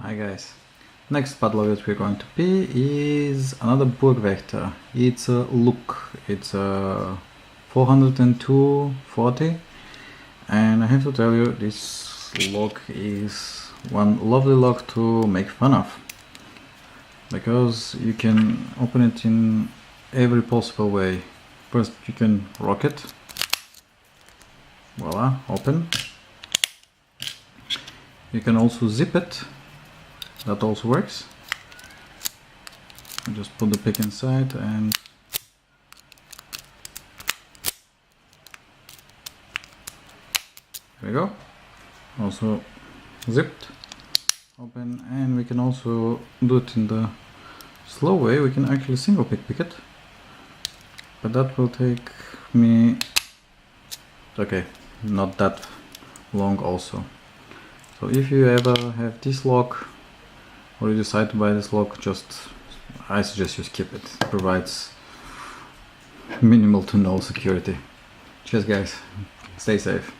Hi guys. Next padlock that we're going to be is another Burg Wächter. It's a look. It's a 402/40, and I have to tell you, this lock is one lovely lock to make fun of, because you can open it in every possible way. First you can rock it. Voila, open. You can also zip it. That also works. You just put the pick inside and there we go. Also zipped, open, and we can also do it in the slow way. We can actually single pick it, but that will take me, okay, not that long also. So if you ever have this lock, or you decide to buy this lock, I suggest you skip it. It provides minimal to no security. Cheers guys, stay safe.